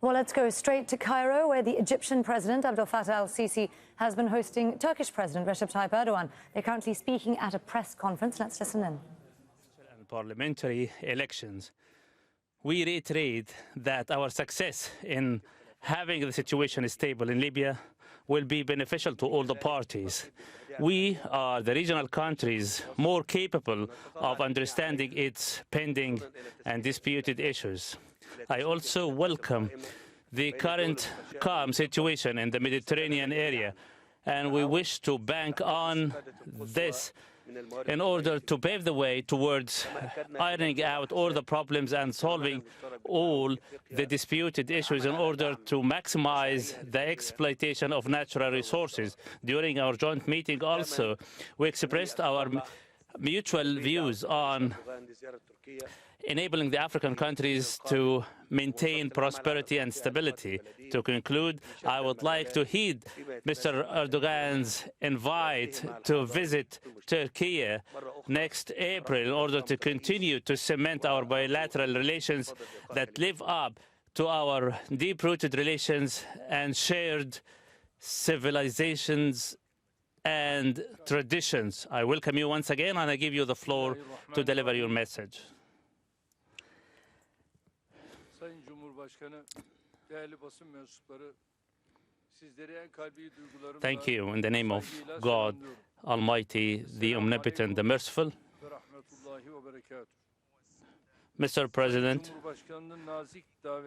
Well, let's go straight to Cairo, where the Egyptian President Abdel Fattah el-Sisi has been hosting Turkish President Recep Tayyip Erdogan. They're currently speaking at a press conference. Let's listen in. Parliamentary elections. We reiterate that our success in having the situation stable in Libya will be beneficial to all the parties. We are the regional countries more capable of understanding its pending and disputed issues. I also welcome the current calm situation in the Mediterranean area, and we wish to bank on this in order to pave the way towards ironing out all the problems and solving all the disputed issues in order to maximize the exploitation of natural resources. During our joint meeting also, we expressed our mutual views on enabling the African countries to maintain prosperity and stability. To conclude, I would like to heed Mr. Erdogan's invite to visit Turkey next April in order to continue to cement our bilateral relations that live up to our deep-rooted relations and shared civilizations and traditions. I welcome you once again, and I give you the floor to deliver your message. Thank you. In the name of God Almighty, the Omnipotent, the Merciful. Mr. President,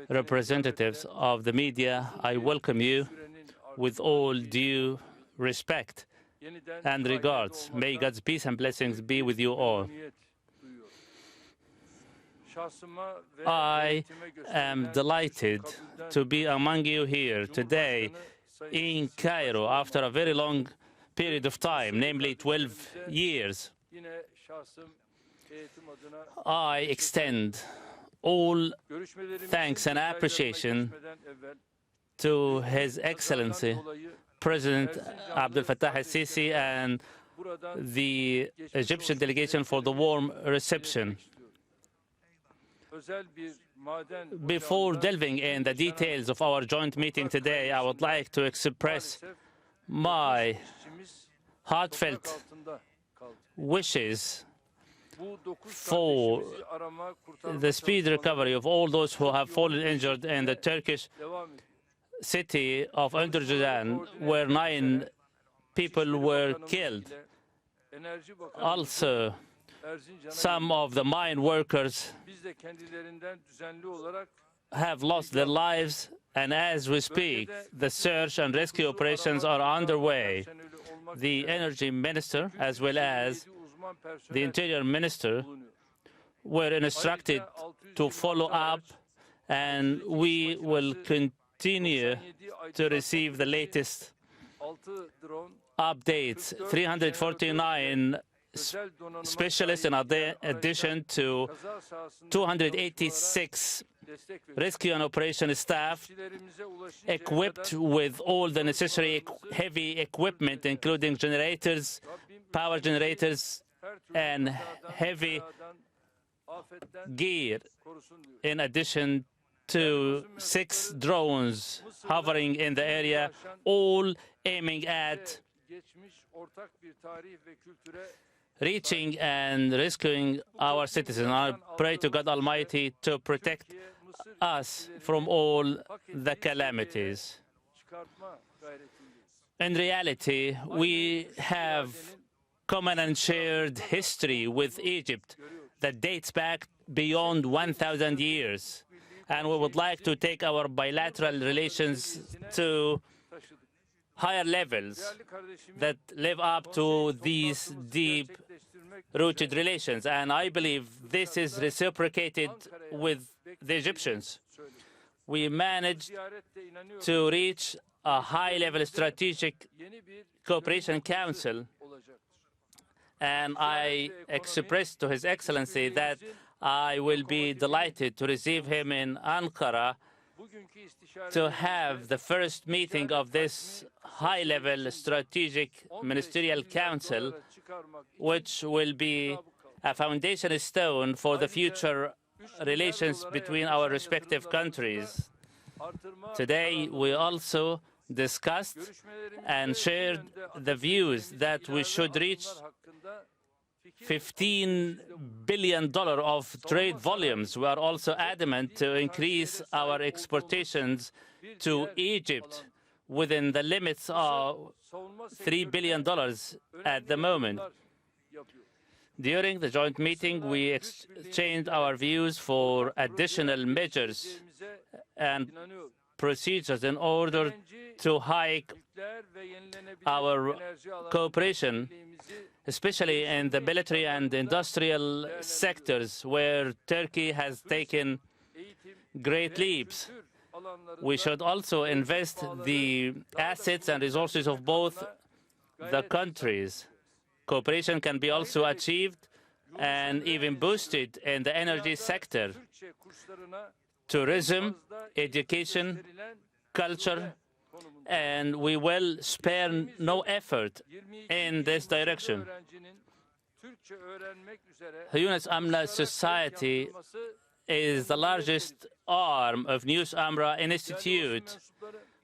representatives of the media, I welcome you with all due respect and regards. May God's peace and blessings be with you all. I am delighted to be among you here today in Cairo after a very long period of time, namely 12 years. I extend all thanks and appreciation to His Excellency, President Abdel Fattah el-Sisi, and the Egyptian delegation for the warm reception. Before delving in the details of our joint meeting today, I would like to express my heartfelt wishes for the speedy recovery of all those who have fallen injured in the Turkish city of Erdogan, where 9 people were killed. Also, some of the mine workers have lost their lives, and as we speak, the search and rescue operations are underway. The Energy Minister, as well as the Interior Minister, were instructed to follow up, and we will continue to receive the latest updates. 349 specialists, in addition to 286 rescue and operation staff, equipped with all the necessary heavy equipment, including generators, power generators, and heavy gear, in addition to 6 drones hovering in the area, all aiming at reaching and rescuing our citizens. I pray to God Almighty to protect us from all the calamities. In reality, we have common and shared history with Egypt that dates back beyond 1,000 years. And we would like to take our bilateral relations to higher levels that live up to these deep-rooted relations. And I believe this is reciprocated with the Egyptians. We managed to reach a high-level strategic cooperation council, and I expressed to His Excellency that I will be delighted to receive him in Ankara to have the first meeting of this high-level strategic ministerial council, which will be a foundation stone for the future relations between our respective countries. Today, we also discussed and shared the views that we should reach $15 billion of trade volumes. We are also adamant to increase our exportations to Egypt within the limits of $3 billion at the moment. During the joint meeting, we exchanged our views for additional measures and procedures in order to hike our cooperation, especially in the military and industrial sectors where Turkey has taken great leaps. We should also invest the assets and resources of both the countries. Cooperation can be also achieved and even boosted in the energy sector, tourism, education, culture, and we will spare no effort in this direction. Yunus Amla Society is the largest arm of News Amra Institute,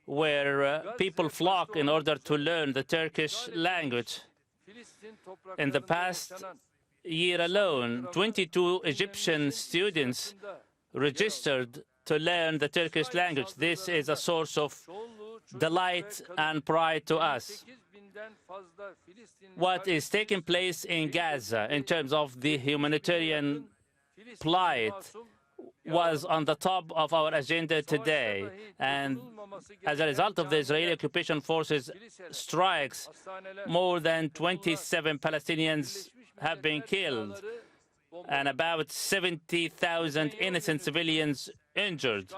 where people flock in order to learn the Turkish language. In the past year alone, 22 Egyptian students registered to learn the Turkish language. This is a source of delight and pride to us. What is taking place in Gaza in terms of the humanitarian plight was on the top of our agenda today. And as a result of the Israeli occupation forces strikes, more than 27 Palestinians have been killed and about 70,000 innocent civilians injured.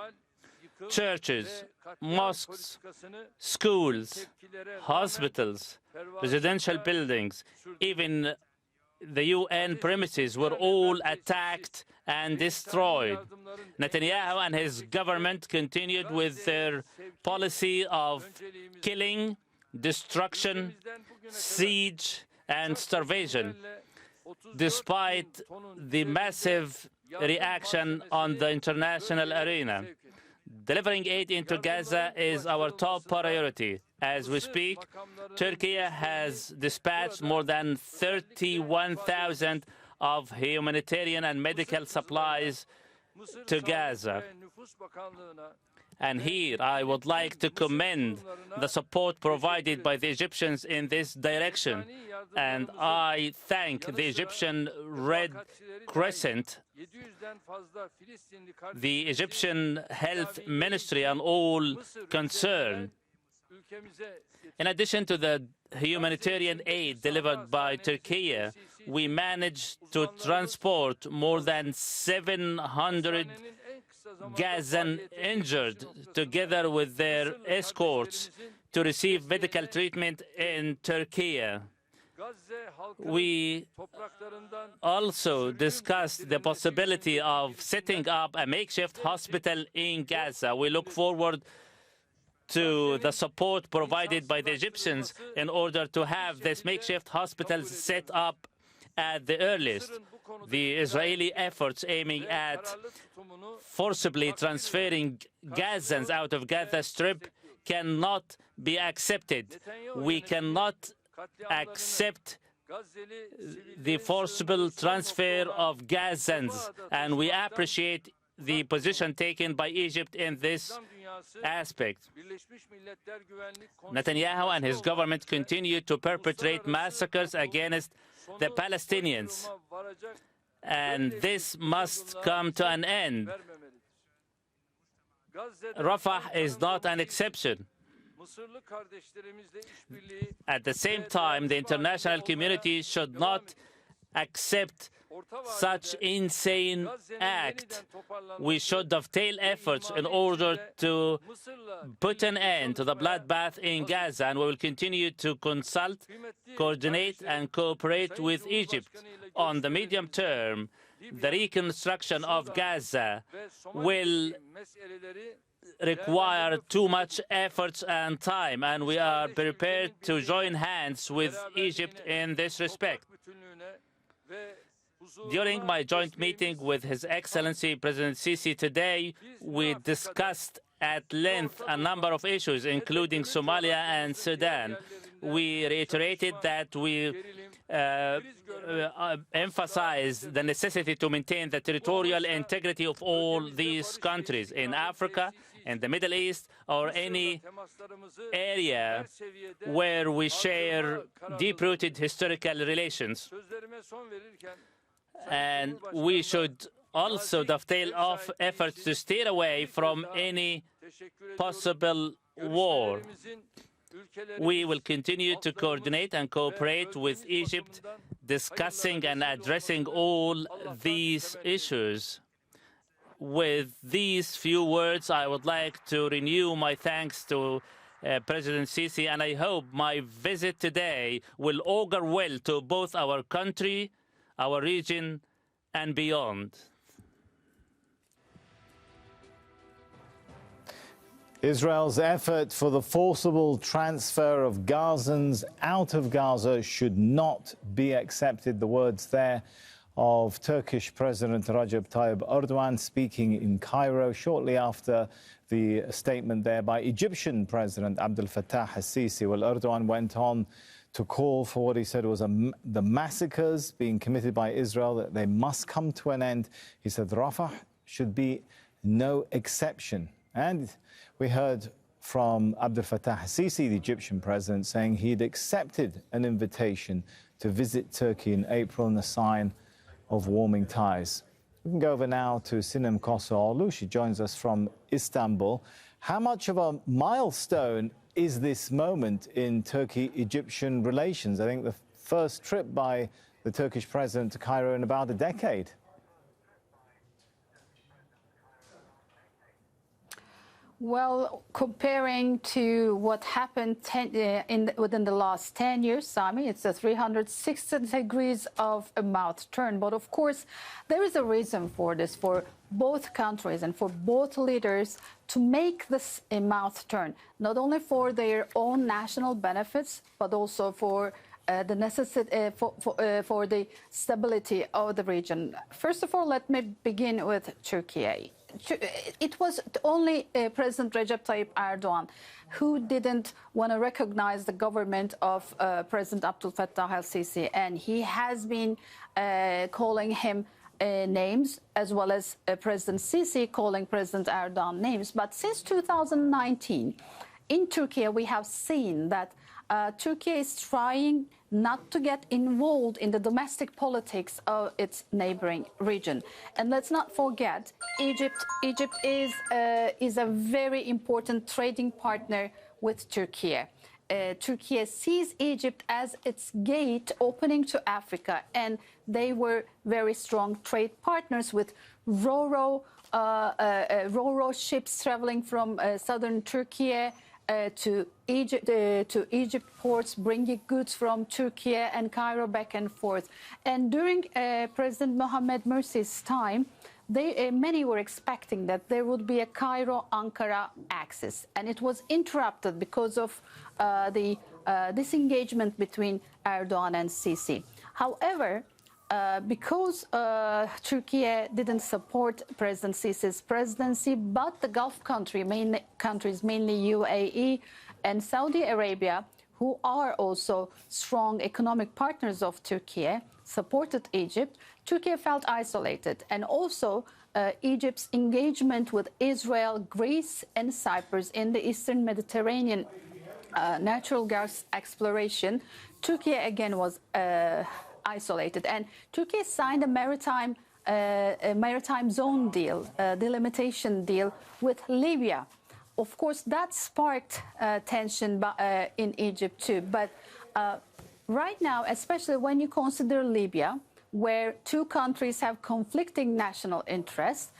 Churches, mosques, schools, hospitals, residential buildings, even the UN premises were all attacked and destroyed. Netanyahu and his government continued with their policy of killing, destruction, siege, and starvation, despite the massive reaction on the international arena. Delivering aid into Gaza is our top priority. As we speak, Turkey has dispatched more than 31,000 of humanitarian and medical supplies to Gaza. And here I would like to commend the support provided by the Egyptians in this direction. And I thank the Egyptian Red Crescent, the Egyptian Health Ministry, and all concerned. In addition to the humanitarian aid delivered by Turkey, we managed to transport more than 700 Gazan injured, together with their escorts, to receive medical treatment in Turkey. We also discussed the possibility of setting up a makeshift hospital in Gaza. We look forward to the support provided by the Egyptians in order to have this makeshift hospital set up at the earliest. The Israeli efforts aiming at forcibly transferring Gazans out of Gaza Strip cannot be accepted. We cannot accept the forcible transfer of Gazans, and we appreciate the position taken by Egypt in this aspect. Netanyahu and his government continue to perpetrate massacres against the Palestinians, and this must come to an end. Rafah is not an exception. At the same time, the international community should not accept such insane act. We should dovetail efforts in order to put an end to the bloodbath in Gaza, and we will continue to consult, coordinate, and cooperate with Egypt. On the medium term, the reconstruction of Gaza will require too much effort and time, and we are prepared to join hands with Egypt in this respect. During my joint meeting with His Excellency President Sisi today, we discussed at length a number of issues, including Somalia and Sudan. We reiterated that we emphasize the necessity to maintain the territorial integrity of all these countries in Africa, in the Middle East, or any area where we share deep-rooted historical relations. And we should also dovetail off efforts to steer away from any possible war. We will continue to coordinate and cooperate with Egypt, discussing and addressing all these issues. With these few words, I would like to renew my thanks to President Sisi, and I hope my visit today will augur well to both our country, our region, and beyond. Israel's effort for the forcible transfer of Gazans out of Gaza should not be accepted. The words there of Turkish President Recep Tayyip Erdogan speaking in Cairo shortly after the statement there by Egyptian President Abdel Fattah el-Sisi. Well, Erdogan went on to call for what he said was the massacres being committed by Israel, that they must come to an end. He said Rafah should be no exception. And we heard from Abdel Fattah el-Sisi, the Egyptian president, saying he'd accepted an invitation to visit Turkey in April in a sign of warming ties. We can go over now to Sinem Kosoğlu. She joins us from Istanbul. How much of a milestone is this moment in Turkey-Egyptian relations? I think the first trip by the Turkish president to Cairo in about a decade. Well, comparing to what happened within the last 10 years, Sami, it's a 360 degrees of a mouth turn. But of course, there is a reason for this, for both countries and for both leaders to make this a mouth turn, not only for their own national benefits, but also for the necessity for the stability of the region. First of all, let me begin with Turkey. It was only President Recep Tayyip Erdogan who didn't want to recognize the government of President Abdel Fattah el-Sisi, and he has been calling him names, as well as President Sisi calling President Erdogan names. But since 2019, in Turkey, we have seen that Turkey is trying not to get involved in the domestic politics of its neighboring region. And let's not forget, Egypt is a very important trading partner with Turkey. Turkey sees Egypt as its gate opening to Africa, and they were very strong trade partners with Ro-Ro ships traveling from southern Turkey to Egypt ports, bringing goods from Turkey and Cairo back and forth. And during President Mohamed Morsi's time, many were expecting that there would be a Cairo-Ankara axis, and it was interrupted because of the disengagement between Erdogan and Sisi. However, because Turkey didn't support President Sisi's presidency, but the Gulf countries, mainly UAE and Saudi Arabia, who are also strong economic partners of Turkey, supported Egypt, Turkey felt isolated. And also Egypt's engagement with Israel, Greece and Cyprus in the Eastern Mediterranean natural gas exploration, Turkey again was isolated, and Turkey signed a maritime zone deal, delimitation deal with Libya. Of course, that sparked tension in Egypt too. But right now, especially when you consider Libya, where two countries have conflicting national interests,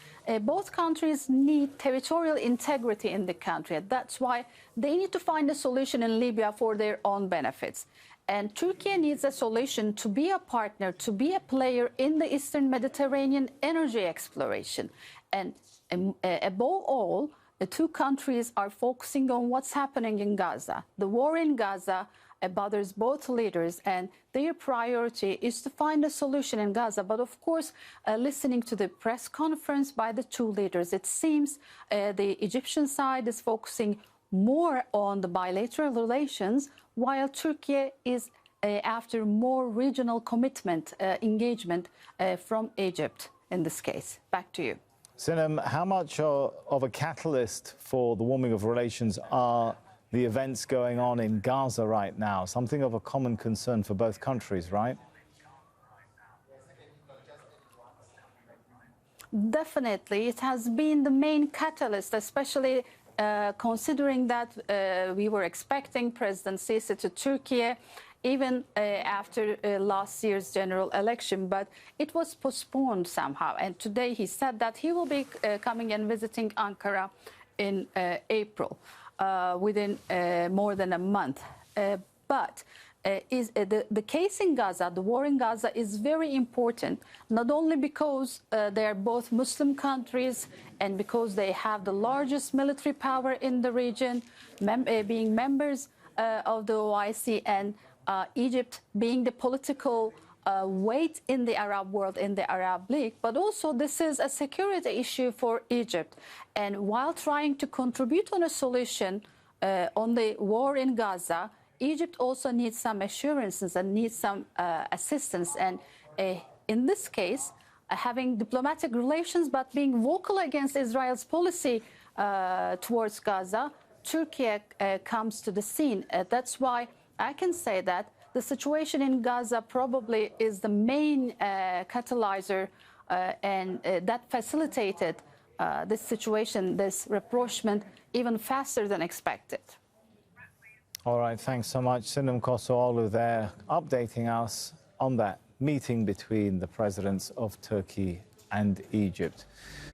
both countries need territorial integrity in the country. That's why they need to find a solution in Libya for their own benefits. And Turkey needs a solution to be a partner, to be a player in the Eastern Mediterranean energy exploration. And above all, the two countries are focusing on what's happening in Gaza. The war in Gaza bothers both leaders, and their priority is to find a solution in Gaza. But of course, listening to the press conference by the two leaders, it seems the Egyptian side is focusing more on the bilateral relations, while Turkey is after more regional commitment, engagement from Egypt in this case. Back to you. Sinem, how much of a catalyst for the warming of relations are the events going on in Gaza right now? Something of a common concern for both countries, right? Definitely. It has been the main catalyst, especially considering that we were expecting President Sisi to Turkey even after last year's general election, but it was postponed somehow. And today he said that he will be coming and visiting Ankara in April, within more than a month. But the case in Gaza, the war in Gaza, is very important, not only because they are both Muslim countries and because they have the largest military power in the region, being members of the OIC, and Egypt being the political weight in the Arab world, in the Arab League, but also this is a security issue for Egypt. And while trying to contribute on a solution on the war in Gaza, Egypt also needs some assurances and needs some assistance. And in this case, having diplomatic relations but being vocal against Israel's policy towards Gaza, Turkey comes to the scene. That's why I can say that the situation in Gaza probably is the main catalyzer and that facilitated this situation, this rapprochement, even faster than expected. All right, thanks so much. Sinem Kosoğlu there updating us on that meeting between the presidents of Turkey and Egypt.